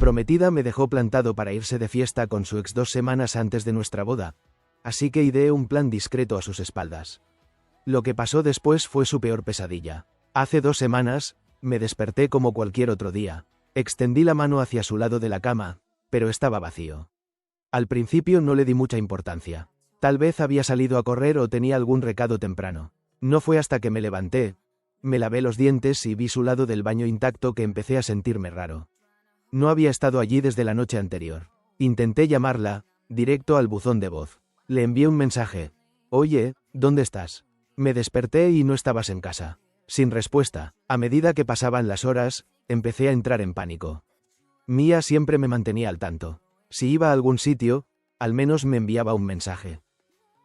prometida me dejó plantado para irse de fiesta con su ex 2 semanas antes de nuestra boda, así que ideé un plan discreto a sus espaldas. Lo que pasó después fue su peor pesadilla. Hace 2 semanas, me desperté como cualquier otro día. Extendí la mano hacia su lado de la cama, pero estaba vacío. Al principio no le di mucha importancia. Tal vez había salido a correr o tenía algún recado temprano. No fue hasta que me levanté, me lavé los dientes y vi su lado del baño intacto que empecé a sentirme raro. No había estado allí desde la noche anterior. Intenté llamarla, directo al buzón de voz. Le envié un mensaje. Oye, ¿dónde estás? Me desperté y no estabas en casa. Sin respuesta. A medida que pasaban las horas, empecé a entrar en pánico. Mía siempre me mantenía al tanto. Si iba a algún sitio, al menos me enviaba un mensaje.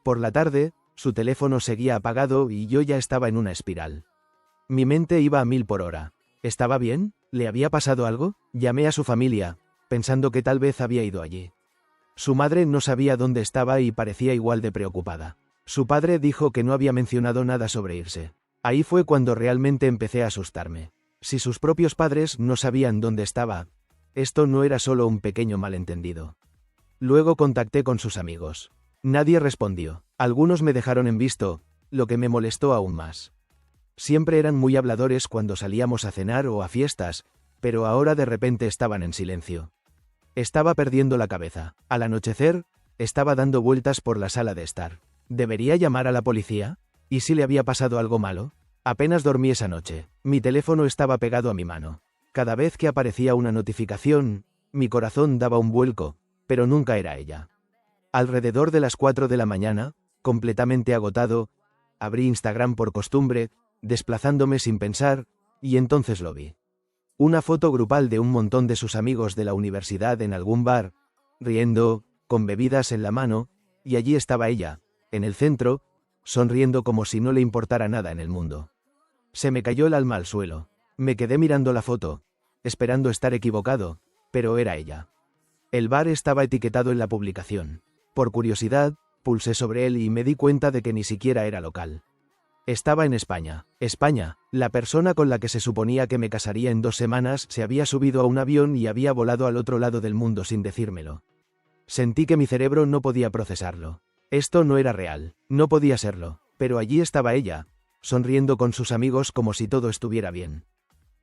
Por la tarde, su teléfono seguía apagado y yo ya estaba en una espiral. Mi mente iba a 1000 por hora. ¿Estaba bien? ¿Le había pasado algo? Llamé a su familia, pensando que tal vez había ido allí. Su madre no sabía dónde estaba y parecía igual de preocupada. Su padre dijo que no había mencionado nada sobre irse. Ahí fue cuando realmente empecé a asustarme. Si sus propios padres no sabían dónde estaba, esto no era solo un pequeño malentendido. Luego contacté con sus amigos. Nadie respondió. Algunos me dejaron en visto, lo que me molestó aún más. Siempre eran muy habladores cuando salíamos a cenar o a fiestas, pero ahora de repente estaban en silencio. Estaba perdiendo la cabeza. Al anochecer, estaba dando vueltas por la sala de estar. ¿Debería llamar a la policía? ¿Y si le había pasado algo malo? Apenas dormí esa noche. Mi teléfono estaba pegado a mi mano. Cada vez que aparecía una notificación, mi corazón daba un vuelco, pero nunca era ella. Alrededor de las 4 de la mañana, completamente agotado, abrí Instagram por costumbre, desplazándome sin pensar, y entonces lo vi. Una foto grupal de un montón de sus amigos de la universidad en algún bar, riendo, con bebidas en la mano, y allí estaba ella, en el centro, sonriendo como si no le importara nada en el mundo. Se me cayó el alma al suelo. Me quedé mirando la foto, esperando estar equivocado, pero era ella. El bar estaba etiquetado en la publicación. Por curiosidad, pulsé sobre él y me di cuenta de que ni siquiera era local. Estaba en España. España, la persona con la que se suponía que me casaría en 2 semanas se había subido a un avión y había volado al otro lado del mundo sin decírmelo. Sentí que mi cerebro no podía procesarlo. Esto no era real, no podía serlo, pero allí estaba ella, sonriendo con sus amigos como si todo estuviera bien.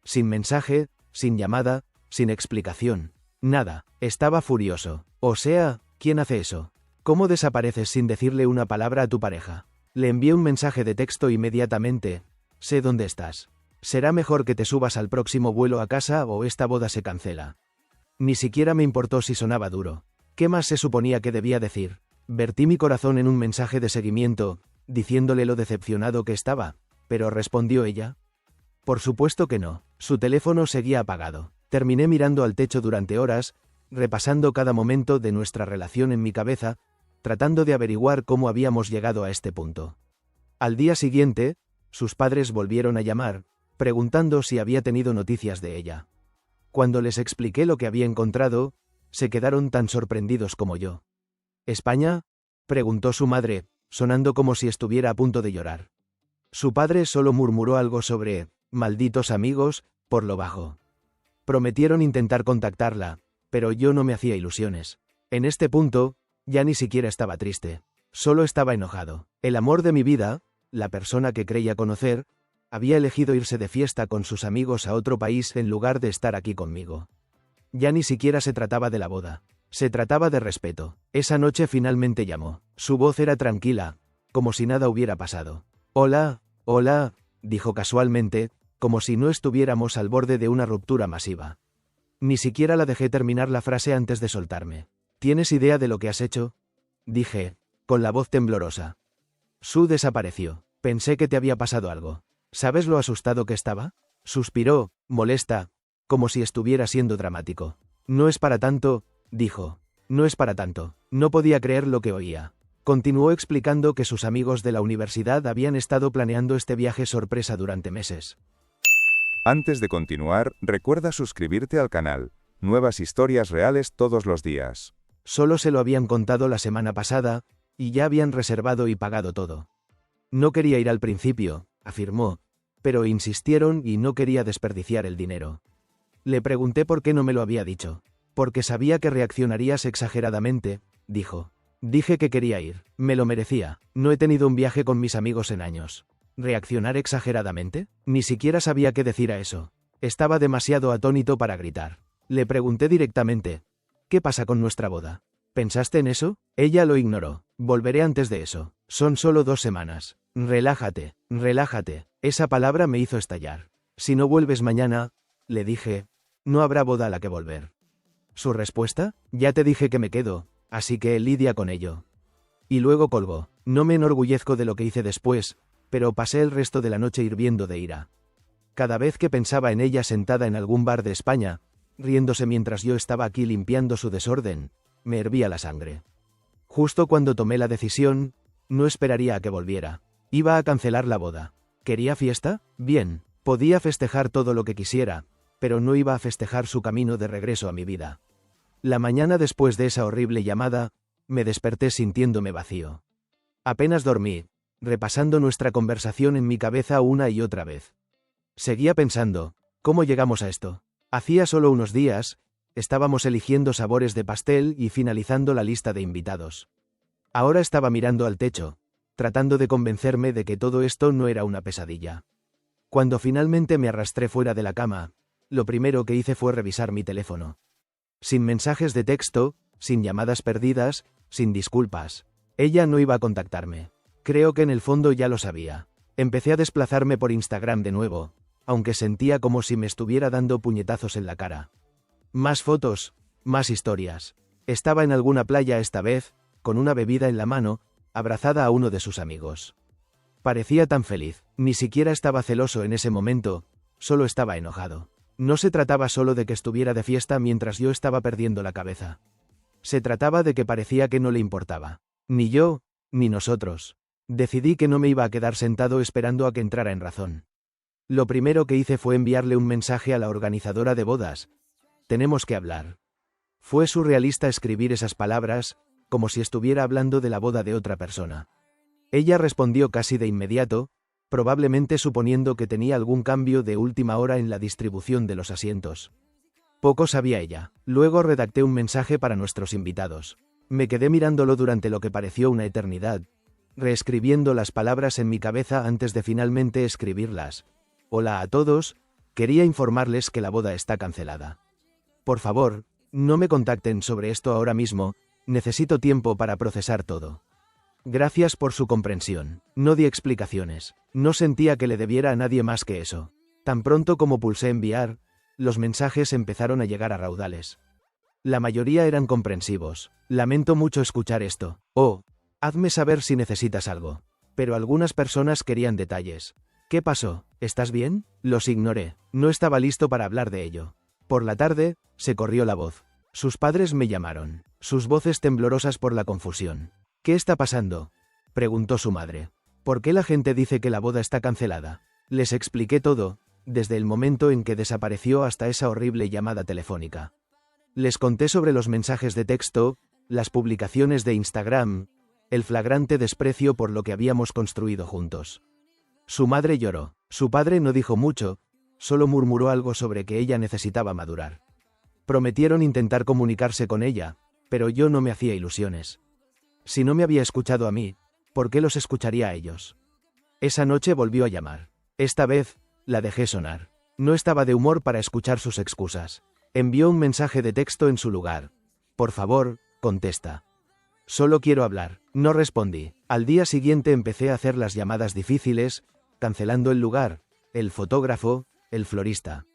Sin mensaje, sin llamada, sin explicación, nada. Estaba furioso. O sea, ¿quién hace eso? ¿Cómo desapareces sin decirle una palabra a tu pareja? Le envié un mensaje de texto inmediatamente. Sé dónde estás. Será mejor que te subas al próximo vuelo a casa o esta boda se cancela. Ni siquiera me importó si sonaba duro. ¿Qué más se suponía que debía decir? Vertí mi corazón en un mensaje de seguimiento, diciéndole lo decepcionado que estaba, pero ¿respondió ella? Por supuesto que no. Su teléfono seguía apagado. Terminé mirando al techo durante horas, repasando cada momento de nuestra relación en mi cabeza, tratando de averiguar cómo habíamos llegado a este punto. Al día siguiente, sus padres volvieron a llamar, preguntando si había tenido noticias de ella. Cuando les expliqué lo que había encontrado, se quedaron tan sorprendidos como yo. ¿España? Preguntó su madre, sonando como si estuviera a punto de llorar. Su padre solo murmuró algo sobre «malditos amigos», por lo bajo. Prometieron intentar contactarla, pero yo no me hacía ilusiones. En este punto, ya ni siquiera estaba triste. Solo estaba enojado. El amor de mi vida, la persona que creía conocer, había elegido irse de fiesta con sus amigos a otro país en lugar de estar aquí conmigo. Ya ni siquiera se trataba de la boda. Se trataba de respeto. Esa noche finalmente llamó. Su voz era tranquila, como si nada hubiera pasado. «Hola, hola», dijo casualmente, como si no estuviéramos al borde de una ruptura masiva. Ni siquiera la dejé terminar la frase antes de soltarme. ¿Tienes idea de lo que has hecho?, dije, con la voz temblorosa. Su desapareció. Pensé que te había pasado algo. ¿Sabes lo asustado que estaba? Suspiró, molesta, como si estuviera siendo dramático. No es para tanto, dijo. No es para tanto. No podía creer lo que oía. Continuó explicando que sus amigos de la universidad habían estado planeando este viaje sorpresa durante meses. Antes de continuar, recuerda suscribirte al canal. Nuevas historias reales todos los días. Solo se lo habían contado la semana pasada, y ya habían reservado y pagado todo. No quería ir al principio, afirmó, pero insistieron y no quería desperdiciar el dinero. Le pregunté por qué no me lo había dicho. Porque sabía que reaccionarías exageradamente, dijo. Dije que quería ir. Me lo merecía. No he tenido un viaje con mis amigos en años. ¿Reaccionar exageradamente? Ni siquiera sabía qué decir a eso. Estaba demasiado atónito para gritar. Le pregunté directamente. ¿Qué pasa con nuestra boda? ¿Pensaste en eso? Ella lo ignoró. Volveré antes de eso. Son solo 2 semanas. Relájate, relájate. Esa palabra me hizo estallar. Si no vuelves mañana, le dije, no habrá boda a la que volver. ¿Su respuesta? Ya te dije que me quedo, así que lidia con ello. Y luego colgó. No me enorgullezco de lo que hice después, pero pasé el resto de la noche hirviendo de ira. Cada vez que pensaba en ella sentada en algún bar de España, riéndose mientras yo estaba aquí limpiando su desorden, me hervía la sangre. Justo cuando tomé la decisión, no esperaría a que volviera. Iba a cancelar la boda. ¿Quería fiesta? Bien, podía festejar todo lo que quisiera, pero no iba a festejar su camino de regreso a mi vida. La mañana después de esa horrible llamada, me desperté sintiéndome vacío. Apenas dormí, repasando nuestra conversación en mi cabeza una y otra vez. Seguía pensando, ¿cómo llegamos a esto? Hacía solo unos días, estábamos eligiendo sabores de pastel y finalizando la lista de invitados. Ahora estaba mirando al techo, tratando de convencerme de que todo esto no era una pesadilla. Cuando finalmente me arrastré fuera de la cama, lo primero que hice fue revisar mi teléfono. Sin mensajes de texto, sin llamadas perdidas, sin disculpas. Ella no iba a contactarme. Creo que en el fondo ya lo sabía. Empecé a desplazarme por Instagram de nuevo, aunque sentía como si me estuviera dando puñetazos en la cara. Más fotos, más historias. Estaba en alguna playa esta vez, con una bebida en la mano, abrazada a uno de sus amigos. Parecía tan feliz. Ni siquiera estaba celoso en ese momento, solo estaba enojado. No se trataba solo de que estuviera de fiesta mientras yo estaba perdiendo la cabeza. Se trataba de que parecía que no le importaba. Ni yo, ni nosotros. Decidí que no me iba a quedar sentado esperando a que entrara en razón. Lo primero que hice fue enviarle un mensaje a la organizadora de bodas. Tenemos que hablar. Fue surrealista escribir esas palabras, como si estuviera hablando de la boda de otra persona. Ella respondió casi de inmediato, probablemente suponiendo que tenía algún cambio de última hora en la distribución de los asientos. Poco sabía ella. Luego redacté un mensaje para nuestros invitados. Me quedé mirándolo durante lo que pareció una eternidad, reescribiendo las palabras en mi cabeza antes de finalmente escribirlas. Hola a todos, quería informarles que la boda está cancelada. Por favor, no me contacten sobre esto ahora mismo, necesito tiempo para procesar todo. Gracias por su comprensión. No di explicaciones. No sentía que le debiera a nadie más que eso. Tan pronto como pulsé enviar, los mensajes empezaron a llegar a raudales. La mayoría eran comprensivos. Lamento mucho escuchar esto. Oh, hazme saber si necesitas algo. Pero algunas personas querían detalles. ¿Qué pasó? ¿Estás bien? Los ignoré. No estaba listo para hablar de ello. Por la tarde, se corrió la voz. Sus padres me llamaron, sus voces temblorosas por la confusión. ¿Qué está pasando?, preguntó su madre. ¿Por qué la gente dice que la boda está cancelada? Les expliqué todo, desde el momento en que desapareció hasta esa horrible llamada telefónica. Les conté sobre los mensajes de texto, las publicaciones de Instagram, el flagrante desprecio por lo que habíamos construido juntos. Su madre lloró. Su padre no dijo mucho, solo murmuró algo sobre que ella necesitaba madurar. Prometieron intentar comunicarse con ella, pero yo no me hacía ilusiones. Si no me había escuchado a mí, ¿por qué los escucharía a ellos? Esa noche volvió a llamar. Esta vez, la dejé sonar. No estaba de humor para escuchar sus excusas. Envió un mensaje de texto en su lugar. Por favor, contesta. Solo quiero hablar. No respondí. Al día siguiente empecé a hacer las llamadas difíciles, cancelando el lugar, el fotógrafo, el florista.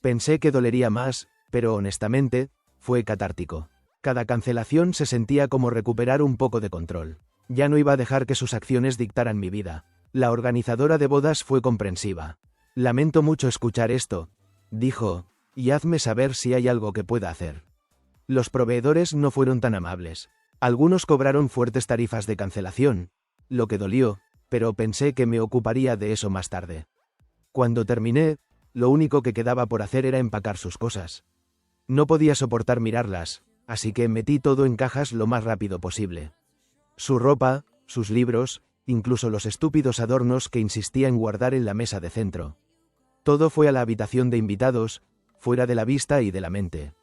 Pensé que dolería más, pero honestamente, fue catártico. Cada cancelación se sentía como recuperar un poco de control. Ya no iba a dejar que sus acciones dictaran mi vida. La organizadora de bodas fue comprensiva. Lamento mucho escuchar esto, dijo, y hazme saber si hay algo que pueda hacer. Los proveedores no fueron tan amables. Algunos cobraron fuertes tarifas de cancelación, lo que dolió, pero pensé que me ocuparía de eso más tarde. Cuando terminé, lo único que quedaba por hacer era empacar sus cosas. No podía soportar mirarlas, así que metí todo en cajas lo más rápido posible. Su ropa, sus libros, incluso los estúpidos adornos que insistía en guardar en la mesa de centro. Todo fue a la habitación de invitados, fuera de la vista y de la mente.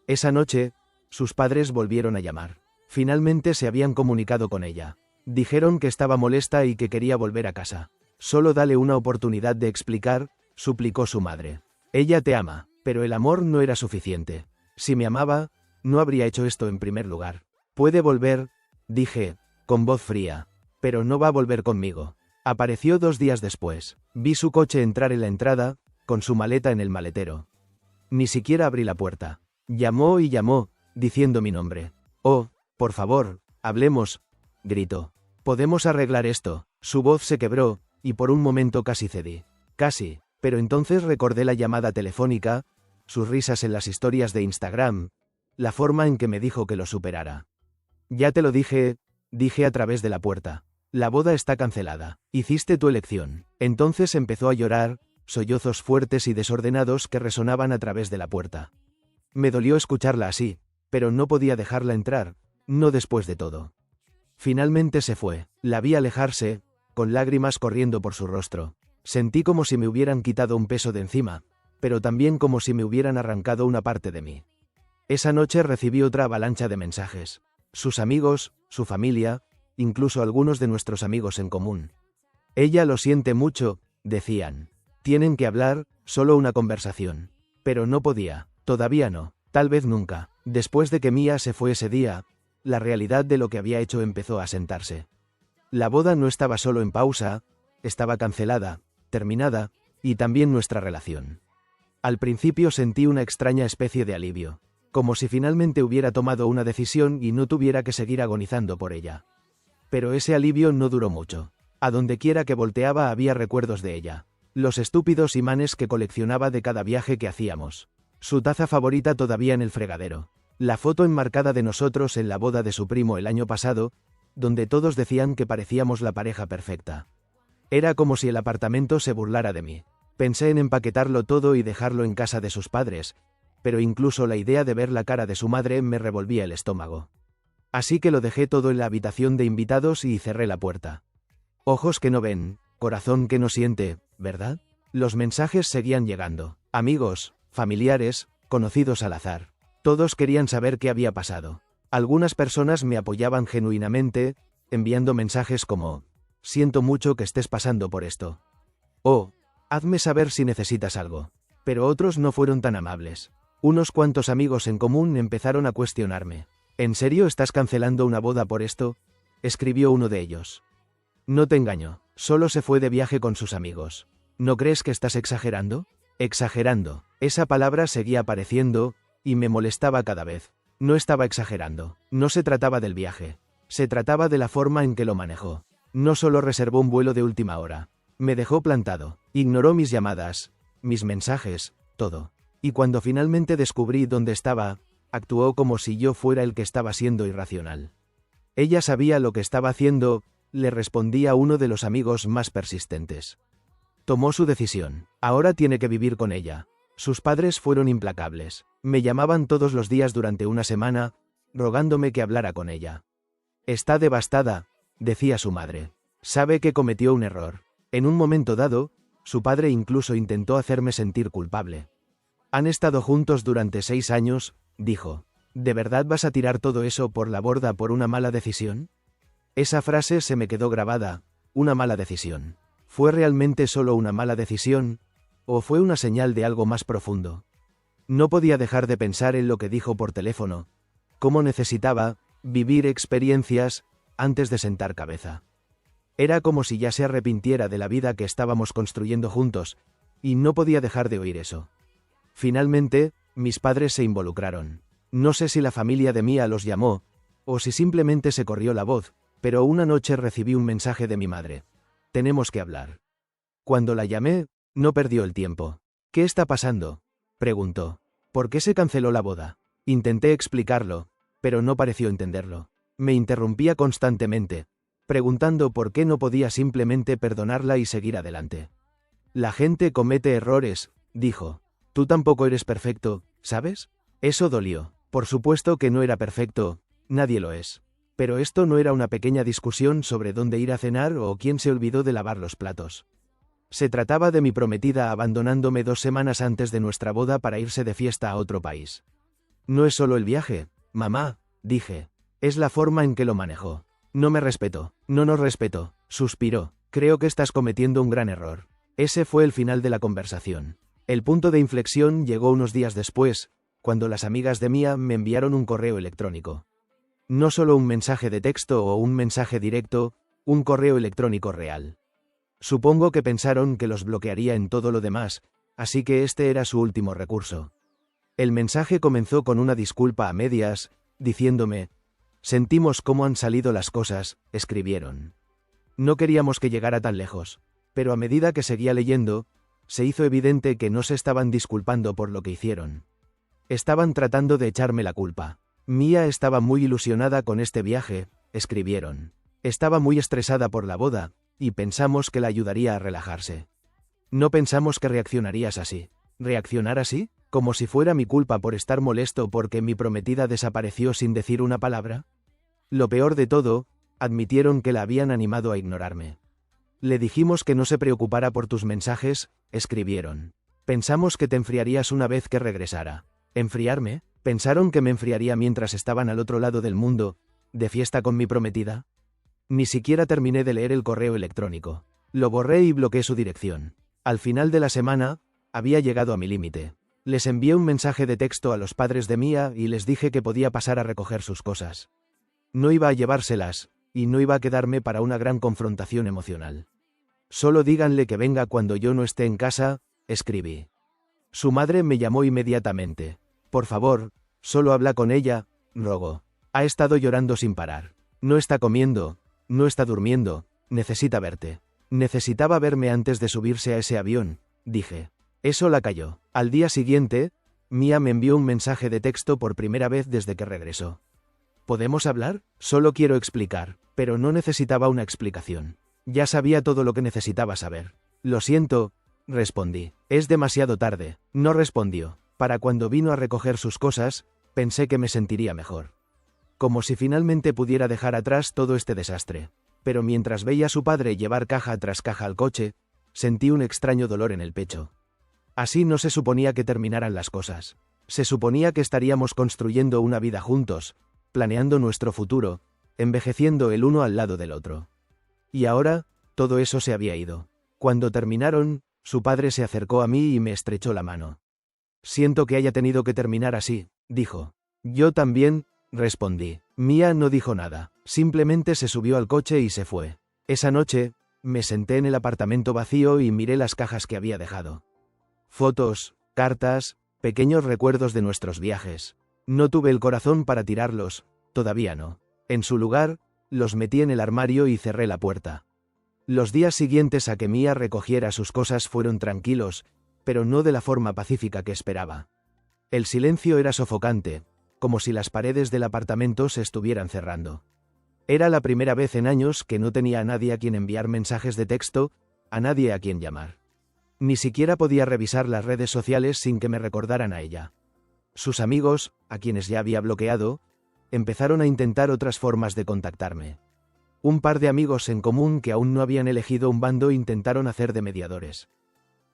Esa noche, sus padres volvieron a llamar. Finalmente se habían comunicado con ella. Dijeron que estaba molesta y que quería volver a casa. Solo dale una oportunidad de explicar, suplicó su madre. Ella te ama, pero el amor no era suficiente. Si me amaba, no habría hecho esto en primer lugar. Puede volver, dije, con voz fría. Pero no va a volver conmigo. Apareció 2 días después. Vi su coche entrar en la entrada, con su maleta en el maletero. Ni siquiera abrí la puerta. Llamó y llamó, diciendo mi nombre. Oh, por favor, hablemos, gritó. Podemos arreglar esto. Su voz se quebró, y por un momento casi cedí. Casi, pero entonces recordé la llamada telefónica, sus risas en las historias de Instagram, la forma en que me dijo que lo superara. Ya te lo dije a través de la puerta. La boda está cancelada. Hiciste tu elección. Entonces empezó a llorar, sollozos fuertes y desordenados que resonaban a través de la puerta. Me dolió escucharla así, pero no podía dejarla entrar, no después de todo. Finalmente se fue. La vi alejarse, con lágrimas corriendo por su rostro. Sentí como si me hubieran quitado un peso de encima, pero también como si me hubieran arrancado una parte de mí. Esa noche recibí otra avalancha de mensajes. Sus amigos, su familia, incluso algunos de nuestros amigos en común. Ella lo siente mucho, decían. Tienen que hablar, solo una conversación. Pero no podía, todavía no, tal vez nunca. Después de que Mia se fue ese día, la realidad de lo que había hecho empezó a sentarse. La boda no estaba solo en pausa, estaba cancelada, terminada, y también nuestra relación. Al principio sentí una extraña especie de alivio, como si finalmente hubiera tomado una decisión y no tuviera que seguir agonizando por ella. Pero ese alivio no duró mucho. A donde quiera que volteaba había recuerdos de ella. Los estúpidos imanes que coleccionaba de cada viaje que hacíamos. Su taza favorita todavía en el fregadero. La foto enmarcada de nosotros en la boda de su primo el año pasado, donde todos decían que parecíamos la pareja perfecta. Era como si el apartamento se burlara de mí. Pensé en empaquetarlo todo y dejarlo en casa de sus padres, pero incluso la idea de ver la cara de su madre me revolvía el estómago. Así que lo dejé todo en la habitación de invitados y cerré la puerta. Ojos que no ven, corazón que no siente, ¿verdad? Los mensajes seguían llegando. Amigos, familiares, conocidos al azar. Todos querían saber qué había pasado. Algunas personas me apoyaban genuinamente, enviando mensajes como: siento mucho que estés pasando por esto. O, hazme saber si necesitas algo. Pero otros no fueron tan amables. Unos cuantos amigos en común empezaron a cuestionarme. ¿En serio estás cancelando una boda por esto?, escribió uno de ellos. No te engaño, solo se fue de viaje con sus amigos. ¿No crees que estás exagerando? Exagerando. Esa palabra seguía apareciendo, y me molestaba cada vez. No estaba exagerando. No se trataba del viaje. Se trataba de la forma en que lo manejó. No solo reservó un vuelo de última hora. Me dejó plantado. Ignoró mis llamadas, mis mensajes, todo. Y cuando finalmente descubrí dónde estaba, actuó como si yo fuera el que estaba siendo irracional. Ella sabía lo que estaba haciendo, le respondía uno de los amigos más persistentes. Tomó su decisión. Ahora tiene que vivir con ella. Sus padres fueron implacables. Me llamaban todos los días durante una semana, rogándome que hablara con ella. Está devastada, decía su madre. Sabe que cometió un error. En un momento dado, su padre incluso intentó hacerme sentir culpable. Han estado juntos durante 6 años, dijo. ¿De verdad vas a tirar todo eso por la borda por una mala decisión? Esa frase se me quedó grabada, una mala decisión. ¿Fue realmente solo una mala decisión? ¿O fue una señal de algo más profundo? No podía dejar de pensar en lo que dijo por teléfono. Cómo necesitaba vivir experiencias antes de sentar cabeza. Era como si ya se arrepintiera de la vida que estábamos construyendo juntos, y no podía dejar de oír eso. Finalmente, mis padres se involucraron. No sé si la familia de Mia los llamó, o si simplemente se corrió la voz, pero una noche recibí un mensaje de mi madre. Tenemos que hablar. Cuando la llamé, no perdió el tiempo. ¿Qué está pasando?, preguntó. ¿Por qué se canceló la boda? Intenté explicarlo, pero no pareció entenderlo. Me interrumpía constantemente, preguntando por qué no podía simplemente perdonarla y seguir adelante. La gente comete errores, dijo. Tú tampoco eres perfecto, ¿sabes? Eso dolió. Por supuesto que no era perfecto, nadie lo es. Pero esto no era una pequeña discusión sobre dónde ir a cenar o quién se olvidó de lavar los platos. Se trataba de mi prometida abandonándome 2 semanas antes de nuestra boda para irse de fiesta a otro país. No es solo el viaje, mamá, dije. Es la forma en que lo manejó. No me respetó. No nos respetó, suspiró. Creo que estás cometiendo un gran error. Ese fue el final de la conversación. El punto de inflexión llegó unos días después, cuando las amigas de Mia me enviaron un correo electrónico. No solo un mensaje de texto o un mensaje directo, un correo electrónico real. Supongo que pensaron que los bloquearía en todo lo demás, así que este era su último recurso. El mensaje comenzó con una disculpa a medias, diciéndome: «Sentimos cómo han salido las cosas», escribieron. No queríamos que llegara tan lejos, pero a medida que seguía leyendo, se hizo evidente que no se estaban disculpando por lo que hicieron. Estaban tratando de echarme la culpa. Mia estaba muy ilusionada con este viaje, escribieron. Estaba muy estresada por la boda, y pensamos que la ayudaría a relajarse. No pensamos que reaccionarías así. ¿Reaccionar así? ¿Como si fuera mi culpa por estar molesto porque mi prometida desapareció sin decir una palabra? Lo peor de todo, admitieron que la habían animado a ignorarme. Le dijimos que no se preocupara por tus mensajes, escribieron. Pensamos que te enfriarías una vez que regresara. ¿Enfriarme? ¿Pensaron que me enfriaría mientras estaban al otro lado del mundo, de fiesta con mi prometida? Ni siquiera terminé de leer el correo electrónico. Lo borré y bloqueé su dirección. Al final de la semana, había llegado a mi límite. Les envié un mensaje de texto a los padres de Mia y les dije que podía pasar a recoger sus cosas. No iba a llevárselas, y no iba a quedarme para una gran confrontación emocional. Solo díganle que venga cuando yo no esté en casa, escribí. Su madre me llamó inmediatamente. Por favor, solo habla con ella, rogó. Ha estado llorando sin parar. No está comiendo, no está durmiendo, necesita verte. Necesitaba verme antes de subirse a ese avión, dije. Eso la calló. Al día siguiente, Mia me envió un mensaje de texto por primera vez desde que regresó. ¿Podemos hablar? Solo quiero explicar, pero no necesitaba una explicación. Ya sabía todo lo que necesitaba saber. Lo siento, respondí. Es demasiado tarde. No respondió. Para cuando vino a recoger sus cosas, pensé que me sentiría mejor. Como si finalmente pudiera dejar atrás todo este desastre. Pero mientras veía a su padre llevar caja tras caja al coche, sentí un extraño dolor en el pecho. Así no se suponía que terminaran las cosas. Se suponía que estaríamos construyendo una vida juntos, planeando nuestro futuro, envejeciendo el uno al lado del otro. Y ahora, todo eso se había ido. Cuando terminaron, su padre se acercó a mí y me estrechó la mano. Siento que haya tenido que terminar así, dijo. Yo también, respondí. Mia no dijo nada, simplemente se subió al coche y se fue. Esa noche, me senté en el apartamento vacío y miré las cajas que había dejado. Fotos, cartas, pequeños recuerdos de nuestros viajes. No tuve el corazón para tirarlos, todavía no. En su lugar, los metí en el armario y cerré la puerta. Los días siguientes a que Mia recogiera sus cosas fueron tranquilos, pero no de la forma pacífica que esperaba. El silencio era sofocante, como si las paredes del apartamento se estuvieran cerrando. Era la primera vez en años que no tenía a nadie a quien enviar mensajes de texto, a nadie a quien llamar. Ni siquiera podía revisar las redes sociales sin que me recordaran a ella. Sus amigos, a quienes ya había bloqueado, empezaron a intentar otras formas de contactarme. Un par de amigos en común que aún no habían elegido un bando intentaron hacer de mediadores.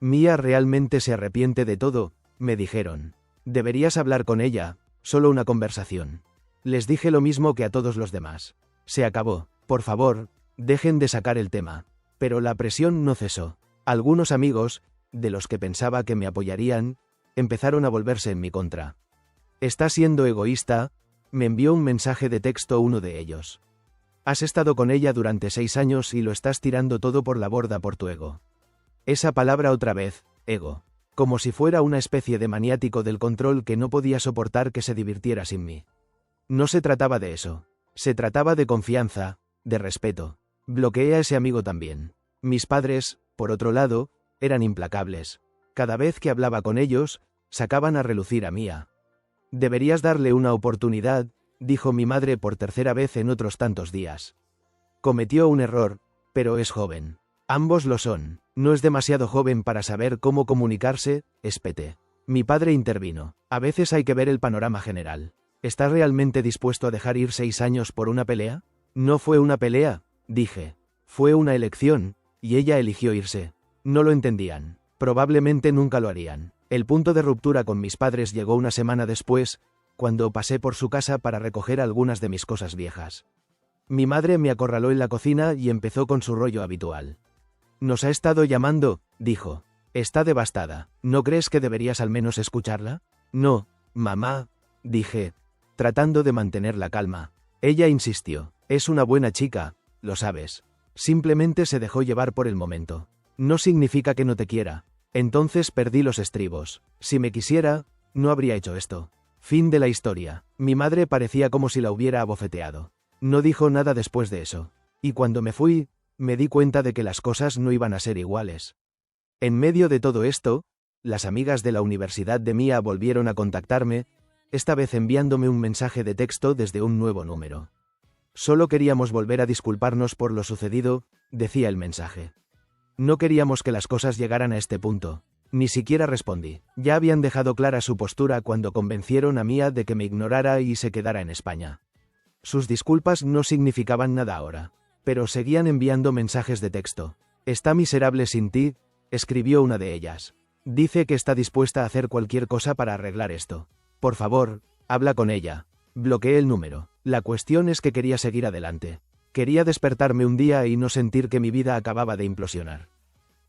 Mia realmente se arrepiente de todo, me dijeron. Deberías hablar con ella, solo una conversación. Les dije lo mismo que a todos los demás. Se acabó. Por favor, dejen de sacar el tema. Pero la presión no cesó. Algunos amigos, de los que pensaba que me apoyarían, empezaron a volverse en mi contra. «Estás siendo egoísta», me envió un mensaje de texto uno de ellos. «Has estado con ella durante 6 años y lo estás tirando todo por la borda por tu ego». Esa palabra otra vez, ego. Como si fuera una especie de maniático del control que no podía soportar que se divirtiera sin mí. No se trataba de eso. Se trataba de confianza, de respeto. Bloqueé a ese amigo también. Mis padres, por otro lado, eran implacables. Cada vez que hablaba con ellos, sacaban a relucir a Mia. «Deberías darle una oportunidad», dijo mi madre por tercera vez en otros tantos días. «Cometió un error, pero es joven». Ambos lo son. No es demasiado joven para saber cómo comunicarse, espeté. Mi padre intervino. A veces hay que ver el panorama general. ¿Estás realmente dispuesto a dejar ir 6 años por una pelea? No fue una pelea, dije. Fue una elección, y ella eligió irse. No lo entendían. Probablemente nunca lo harían. El punto de ruptura con mis padres llegó una semana después, cuando pasé por su casa para recoger algunas de mis cosas viejas. Mi madre me acorraló en la cocina y empezó con su rollo habitual. «Nos ha estado llamando», dijo. «Está devastada. ¿No crees que deberías al menos escucharla?» «No, mamá», dije, tratando de mantener la calma. Ella insistió. «Es una buena chica, lo sabes. Simplemente se dejó llevar por el momento. No significa que no te quiera». Entonces perdí los estribos. Si me quisiera, no habría hecho esto. Fin de la historia. Mi madre parecía como si la hubiera abofeteado. No dijo nada después de eso. Y cuando me fui, me di cuenta de que las cosas no iban a ser iguales. En medio de todo esto, las amigas de la universidad de Mia volvieron a contactarme, esta vez enviándome un mensaje de texto desde un nuevo número. «Solo queríamos volver a disculparnos por lo sucedido», decía el mensaje. No queríamos que las cosas llegaran a este punto. Ni siquiera respondí. Ya habían dejado clara su postura cuando convencieron a Mia de que me ignorara y se quedara en España. Sus disculpas no significaban nada ahora, pero seguían enviando mensajes de texto. «Está miserable sin ti», escribió una de ellas. «Dice que está dispuesta a hacer cualquier cosa para arreglar esto. Por favor, habla con ella». Bloqueé el número. La cuestión es que quería seguir adelante. Quería despertarme un día y no sentir que mi vida acababa de implosionar.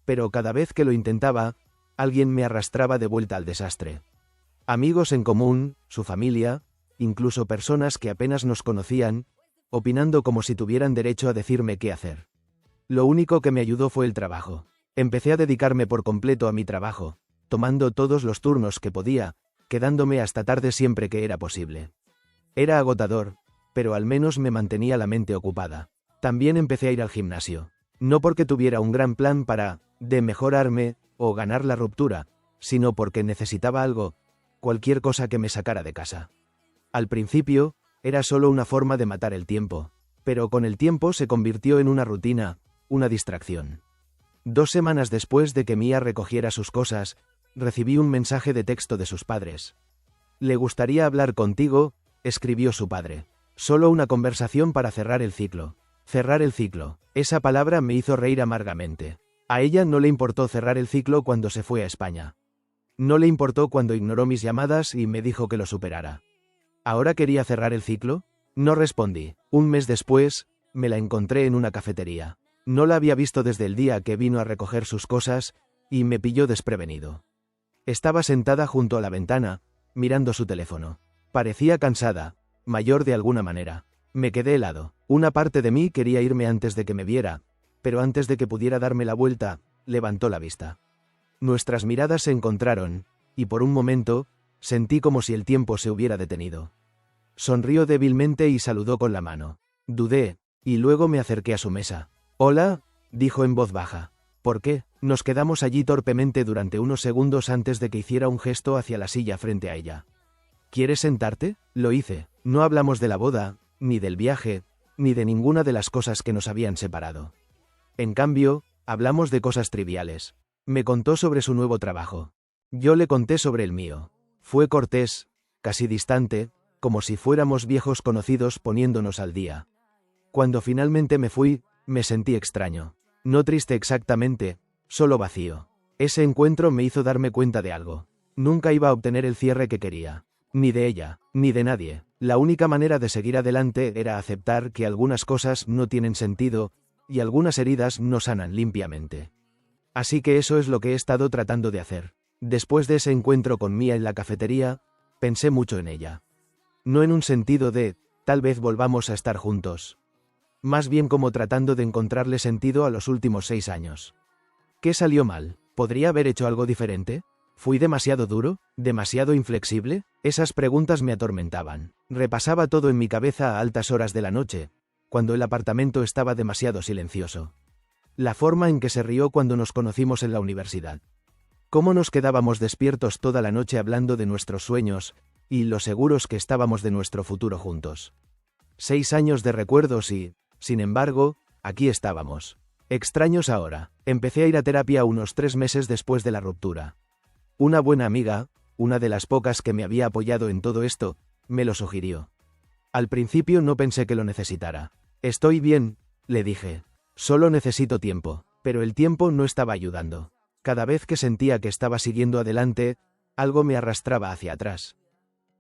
Pero cada vez que lo intentaba, alguien me arrastraba de vuelta al desastre. Amigos en común, su familia, incluso personas que apenas nos conocían, opinando como si tuvieran derecho a decirme qué hacer. Lo único que me ayudó fue el trabajo. Empecé a dedicarme por completo a mi trabajo, tomando todos los turnos que podía, quedándome hasta tarde siempre que era posible. Era agotador, pero al menos me mantenía la mente ocupada. También empecé a ir al gimnasio. No porque tuviera un gran plan para, mejorarme, o ganar la ruptura, sino porque necesitaba algo, cualquier cosa que me sacara de casa. Al principio, era solo una forma de matar el tiempo, pero con el tiempo se convirtió en una rutina, una distracción. 2 semanas después de que Mia recogiera sus cosas, recibí un mensaje de texto de sus padres. «Le gustaría hablar contigo», escribió su padre. «Solo una conversación para cerrar el ciclo». Cerrar el ciclo. Esa palabra me hizo reír amargamente. A ella no le importó cerrar el ciclo cuando se fue a España. No le importó cuando ignoró mis llamadas y me dijo que lo superara. ¿Ahora quería cerrar el ciclo? No respondí. Un mes después, me la encontré en una cafetería. No la había visto desde el día que vino a recoger sus cosas, y me pilló desprevenido. Estaba sentada junto a la ventana, mirando su teléfono. Parecía cansada, mayor de alguna manera. Me quedé helado. Una parte de mí quería irme antes de que me viera, pero antes de que pudiera darme la vuelta, levantó la vista. Nuestras miradas se encontraron, y por un momento, sentí como si el tiempo se hubiera detenido. Sonrió débilmente y saludó con la mano. Dudé, y luego me acerqué a su mesa. «Hola», dijo en voz baja. «¿Por qué?» Nos quedamos allí torpemente durante unos segundos antes de que hiciera un gesto hacia la silla frente a ella. «¿Quieres sentarte?» Lo hice. No hablamos de la boda, ni del viaje, ni de ninguna de las cosas que nos habían separado. En cambio, hablamos de cosas triviales. Me contó sobre su nuevo trabajo. Yo le conté sobre el mío. Fue cortés, casi distante, como si fuéramos viejos conocidos poniéndonos al día. Cuando finalmente me fui, me sentí extraño. No triste exactamente, solo vacío. Ese encuentro me hizo darme cuenta de algo. Nunca iba a obtener el cierre que quería. Ni de ella, ni de nadie. La única manera de seguir adelante era aceptar que algunas cosas no tienen sentido, y algunas heridas no sanan limpiamente. Así que eso es lo que he estado tratando de hacer. Después de ese encuentro con Mia en la cafetería, pensé mucho en ella. No en un sentido de, tal vez volvamos a estar juntos. Más bien como tratando de encontrarle sentido a los últimos 6 años. ¿Qué salió mal? ¿Podría haber hecho algo diferente? ¿Fui demasiado duro? ¿Demasiado inflexible? Esas preguntas me atormentaban. Repasaba todo en mi cabeza a altas horas de la noche, cuando el apartamento estaba demasiado silencioso. La forma en que se rió cuando nos conocimos en la universidad. Cómo nos quedábamos despiertos toda la noche hablando de nuestros sueños, y lo seguros que estábamos de nuestro futuro juntos. 6 años de recuerdos y, sin embargo, aquí estábamos. Extraños ahora. Empecé a ir a terapia unos 3 meses después de la ruptura. Una buena amiga, una de las pocas que me había apoyado en todo esto, me lo sugirió. Al principio no pensé que lo necesitara. «Estoy bien», le dije. «Solo necesito tiempo». Pero el tiempo no estaba ayudando. Cada vez que sentía que estaba siguiendo adelante, algo me arrastraba hacia atrás.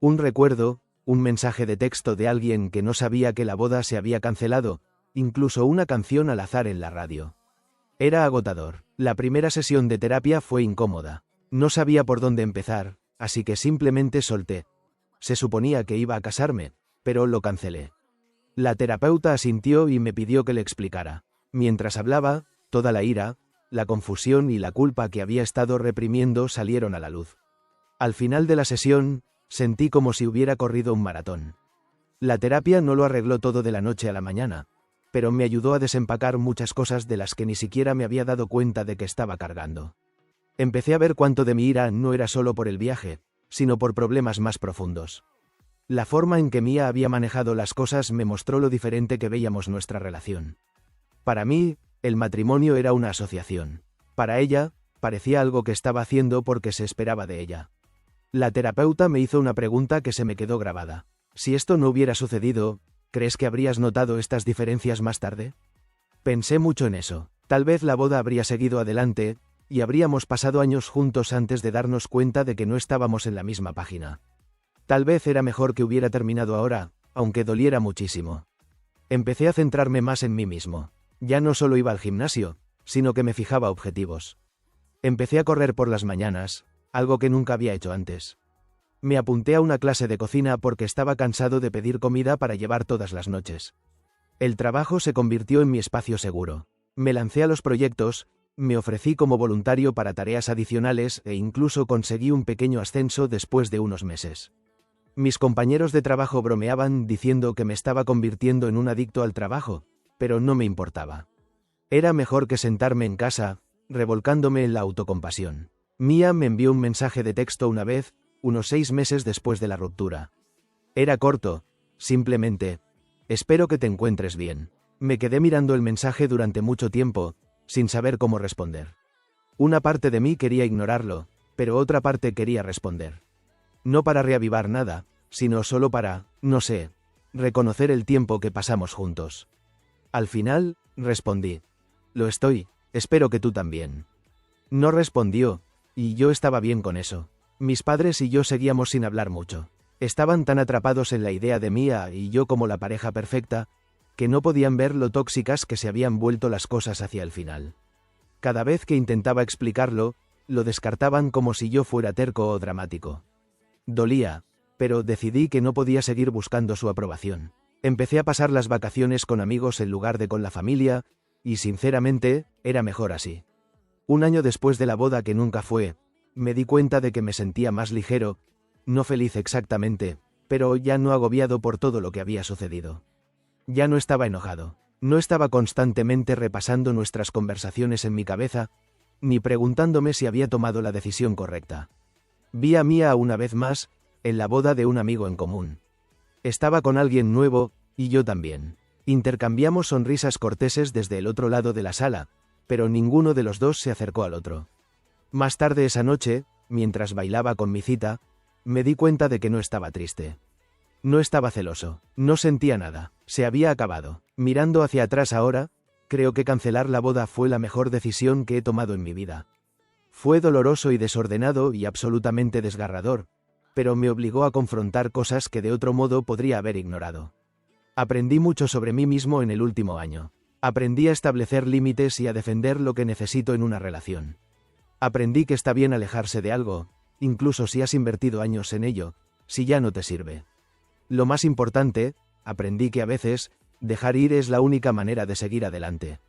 Un recuerdo, un mensaje de texto de alguien que no sabía que la boda se había cancelado, incluso una canción al azar en la radio. Era agotador. La primera sesión de terapia fue incómoda. No sabía por dónde empezar, así que simplemente solté. Se suponía que iba a casarme, pero lo cancelé. La terapeuta asintió y me pidió que le explicara. Mientras hablaba, toda la ira, la confusión y la culpa que había estado reprimiendo salieron a la luz. Al final de la sesión, sentí como si hubiera corrido un maratón. La terapia no lo arregló todo de la noche a la mañana, pero me ayudó a desempacar muchas cosas de las que ni siquiera me había dado cuenta de que estaba cargando. Empecé a ver cuánto de mi ira no era solo por el viaje, sino por problemas más profundos. La forma en que Mia había manejado las cosas me mostró lo diferente que veíamos nuestra relación. Para mí, el matrimonio era una asociación. Para ella, parecía algo que estaba haciendo porque se esperaba de ella. La terapeuta me hizo una pregunta que se me quedó grabada. Si esto no hubiera sucedido, ¿crees que habrías notado estas diferencias más tarde? Pensé mucho en eso. Tal vez la boda habría seguido adelante, y habríamos pasado años juntos antes de darnos cuenta de que no estábamos en la misma página. Tal vez era mejor que hubiera terminado ahora, aunque doliera muchísimo. Empecé a centrarme más en mí mismo. Ya no solo iba al gimnasio, sino que me fijaba objetivos. Empecé a correr por las mañanas, algo que nunca había hecho antes. Me apunté a una clase de cocina porque estaba cansado de pedir comida para llevar todas las noches. El trabajo se convirtió en mi espacio seguro. Me lancé a los proyectos, me ofrecí como voluntario para tareas adicionales e incluso conseguí un pequeño ascenso después de unos meses. Mis compañeros de trabajo bromeaban diciendo que me estaba convirtiendo en un adicto al trabajo, pero no me importaba. Era mejor que sentarme en casa, revolcándome en la autocompasión. Mia me envió un mensaje de texto una vez, unos 6 meses después de la ruptura. Era corto, simplemente: espero que te encuentres bien. Me quedé mirando el mensaje durante mucho tiempo, sin saber cómo responder. Una parte de mí quería ignorarlo, pero otra parte quería responder. No para reavivar nada, sino solo para, no sé, reconocer el tiempo que pasamos juntos. Al final, respondí: lo estoy, espero que tú también. No respondió, y yo estaba bien con eso. Mis padres y yo seguíamos sin hablar mucho. Estaban tan atrapados en la idea de Mia y yo como la pareja perfecta, que no podían ver lo tóxicas que se habían vuelto las cosas hacia el final. Cada vez que intentaba explicarlo, lo descartaban como si yo fuera terco o dramático. Dolía, pero decidí que no podía seguir buscando su aprobación. Empecé a pasar las vacaciones con amigos en lugar de con la familia, y sinceramente, era mejor así. Un año después de la boda que nunca fue, me di cuenta de que me sentía más ligero, no feliz exactamente, pero ya no agobiado por todo lo que había sucedido. Ya no estaba enojado, no estaba constantemente repasando nuestras conversaciones en mi cabeza, ni preguntándome si había tomado la decisión correcta. Vi a Mia una vez más, en la boda de un amigo en común. Estaba con alguien nuevo, y yo también. Intercambiamos sonrisas corteses desde el otro lado de la sala, pero ninguno de los dos se acercó al otro. Más tarde esa noche, mientras bailaba con mi cita, me di cuenta de que no estaba triste. No estaba celoso, no sentía nada, se había acabado. Mirando hacia atrás ahora, creo que cancelar la boda fue la mejor decisión que he tomado en mi vida. Fue doloroso y desordenado y absolutamente desgarrador, pero me obligó a confrontar cosas que de otro modo podría haber ignorado. Aprendí mucho sobre mí mismo en el último año. Aprendí a establecer límites y a defender lo que necesito en una relación. Aprendí que está bien alejarse de algo, incluso si has invertido años en ello, si ya no te sirve. Lo más importante, aprendí que a veces, dejar ir es la única manera de seguir adelante.